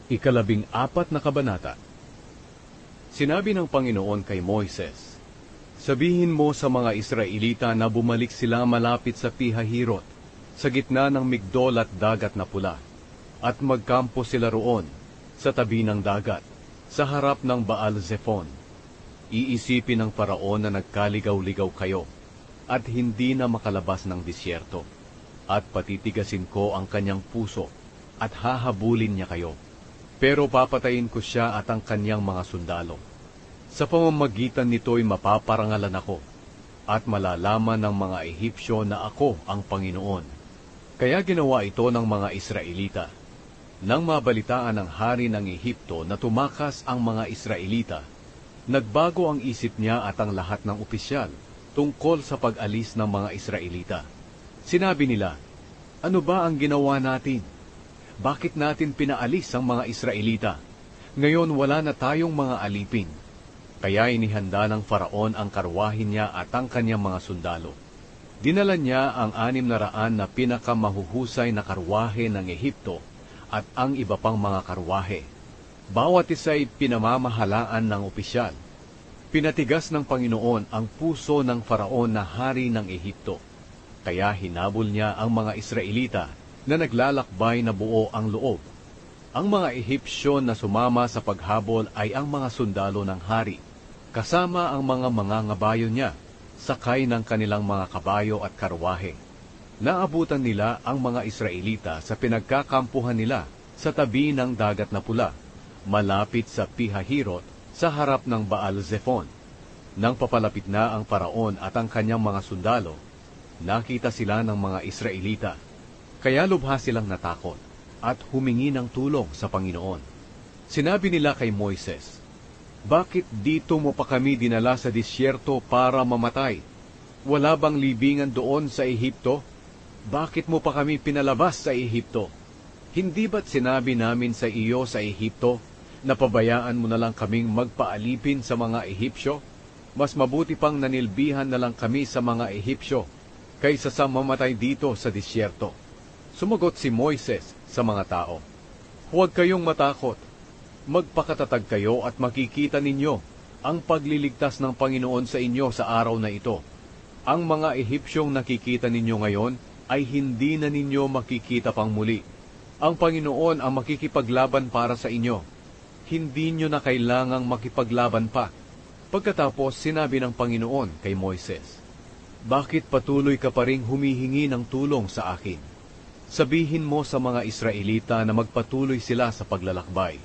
Ikalabing-apat na kabanata. Sinabi ng Panginoon kay Moises, sabihin mo sa mga Israelita na bumalik sila malapit sa Pihahirot, sa gitna ng Migdol at dagat na pula, at magkampo sila roon, sa tabi ng dagat, sa harap ng Baal-Zephon. Iisipin ng Paraon na nagkaligaw-ligaw kayo, at hindi na makalabas ng disyerto, at patitigasin ko ang kanyang puso, at hahabulin niya kayo. Pero papatayin ko siya at ang kanyang mga sundalo. Sa pamamagitan nito'y mapaparangalan ako, at malalaman ng mga Ehipsyo na ako ang Panginoon. Kaya ginawa ito ng mga Israelita. Nang mabalitaan ng hari ng Ehipto na tumakas ang mga Israelita, nagbago ang isip niya at ang lahat ng opisyal tungkol sa pag-alis ng mga Israelita. Sinabi nila, ano ba ang ginawa natin? Bakit natin pinaalis ang mga Israelita? Ngayon wala na tayong mga alipin. Kaya inihanda ng Faraon ang karwahin niya at ang kanyang mga sundalo. Dinala niya ang 600 na pinakamahuhusay na karwahe ng Ehipto at ang iba pang mga karwahe. Bawat isa'y pinamamahalaan ng opisyal. Pinatigas ng Panginoon ang puso ng Faraon na hari ng Ehipto. Kaya hinabol niya ang mga Israelita na naglalakbay na buo ang loob. Ang mga Ehipsyo na sumama sa paghabol ay ang mga sundalo ng hari, kasama ang mga mangangabayo niya, sakay ng kanilang mga kabayo at karwahe. Naabutan nila ang mga Israelita sa pinagkakampuhan nila sa tabi ng dagat na pula, malapit sa Pihahirot, sa harap ng Baal-Zephon. Nang papalapit na ang Paraon at ang kanyang mga sundalo, nakita sila ng mga Israelita. Kaya lubha silang natakot at humingi ng tulong sa Panginoon. Sinabi nila kay Moises, bakit dito mo pa kami dinala sa disyerto para mamatay? Wala bang libingan doon sa Ehipto? Bakit mo pa kami pinalabas sa Ehipto? Hindi ba't sinabi namin sa iyo sa Ehipto, na pabayaan mo na lang kaming magpaalipin sa mga Ehipsyo? Mas mabuti pang nanilbihan na lang kami sa mga Ehipsyo, kaysa sa mamatay dito sa disyerto. Sumagot si Moises sa mga tao, huwag kayong matakot. Magpakatatag kayo at makikita ninyo ang pagliligtas ng Panginoon sa inyo sa araw na ito. Ang mga Ehipsyong nakikita ninyo ngayon ay hindi na ninyo makikita pang muli. Ang Panginoon ang makikipaglaban para sa inyo. Hindi nyo na kailangang makipaglaban pa. Pagkatapos sinabi ng Panginoon kay Moises, bakit patuloy ka pa ring humihingi ng tulong sa akin? Sabihin mo sa mga Israelita na magpatuloy sila sa paglalakbay.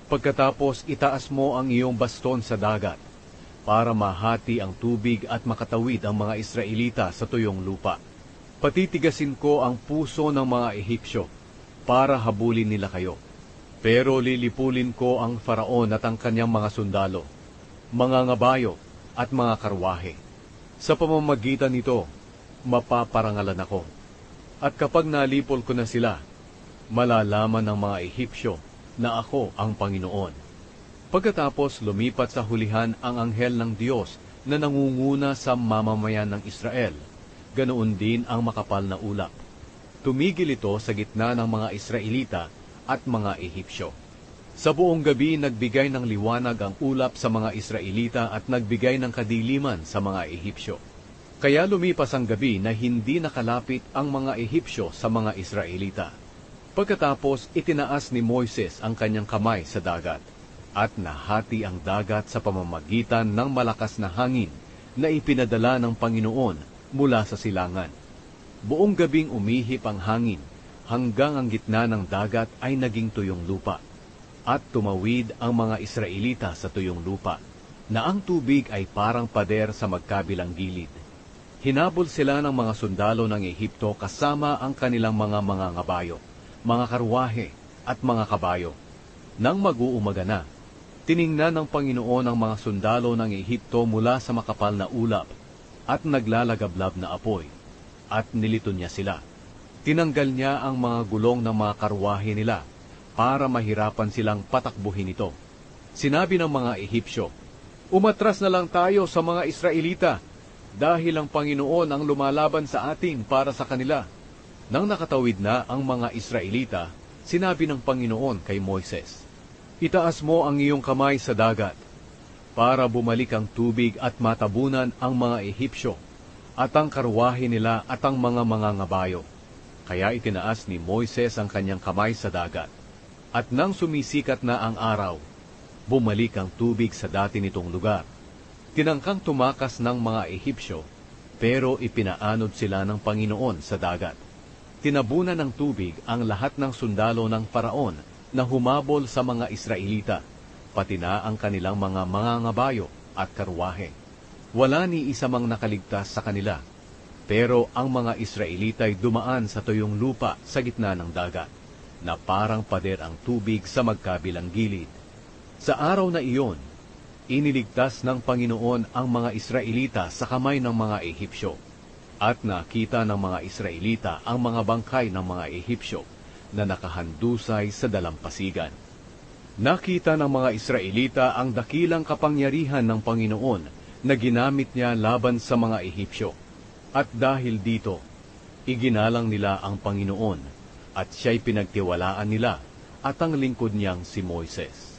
Pagkatapos itaas mo ang iyong baston sa dagat, para mahati ang tubig at makatawid ang mga Israelita sa tuyong lupa. Patitigasin ko ang puso ng mga Ehipsyo, para habulin nila kayo. Pero lilipulin ko ang Faraon at ang kanyang mga sundalo, mga ngabayo at mga karwahe. Sa pamamagitan nito, mapaparangalan ako. At kapag nalipol ko na sila, malalaman ng mga Ehipsyo na ako ang Panginoon. Pagkatapos lumipat sa hulihan ang anghel ng Diyos na nangunguna sa mamamayan ng Israel, ganoon din ang makapal na ulap. Tumigil ito sa gitna ng mga Israelita at mga Ehipsyo. Sa buong gabi nagbigay ng liwanag ang ulap sa mga Israelita at nagbigay ng kadiliman sa mga Ehipsyo. Kaya lumipas ang gabi na hindi nakalapit ang mga Ehipsyo sa mga Israelita. Pagkatapos itinaas ni Moises ang kanyang kamay sa dagat, at nahati ang dagat sa pamamagitan ng malakas na hangin na ipinadala ng Panginoon mula sa silangan. Buong gabing umihip ang hangin hanggang ang gitna ng dagat ay naging tuyong lupa, at tumawid ang mga Israelita sa tuyong lupa, na ang tubig ay parang pader sa magkabilang gilid. Hinabol sila ng mga sundalo ng Ehipto kasama ang kanilang mga ngabayo, mga karwahe at mga kabayo. Nang mag-uumaga na, tiningnan ng Panginoon ang mga sundalo ng Ehipto mula sa makapal na ulap at naglalagablab na apoy, at nilito niya sila. Tinanggal niya ang mga gulong ng mga karwahe nila para mahirapan silang patakbuhin ito. Sinabi ng mga Ehipsyo, umatras na lang tayo sa mga Israelita, dahil ang Panginoon ang lumalaban sa atin para sa kanila. Nang nakatawid na ang mga Israelita, sinabi ng Panginoon kay Moises, Itaas mo ang iyong kamay sa dagat, para bumalik ang tubig at matabunan ang mga Ehipsyo, at ang karwahe nila at ang mga mangangabayo. Kaya itinaas ni Moises ang kanyang kamay sa dagat. At nang sumisikat na ang araw, bumalik ang tubig sa dati nitong lugar. Tinangkang tumakas ng mga Ehipsyo, pero ipinaanod sila ng Panginoon sa dagat. Tinabunan ng tubig ang lahat ng sundalo ng Paraon na humabol sa mga Israelita, pati na ang kanilang mga mangangabayo at karwahe. Wala ni isa mang nakaligtas sa kanila, pero ang mga Israelita ay dumaan sa tuyong lupa sa gitna ng dagat, na parang pader ang tubig sa magkabilang gilid. Sa araw na iyon, iniligtas ng Panginoon ang mga Israelita sa kamay ng mga Ehipsyo, at nakita ng mga Israelita ang mga bangkay ng mga Ehipsyo na nakahandusay sa dalampasigan. Nakita ng mga Israelita ang dakilang kapangyarihan ng Panginoon na ginamit niya laban sa mga Ehipsyo. At dahil dito, iginalang nila ang Panginoon at siya'y pinagtiwalaan nila at ang lingkod niyang si Moises.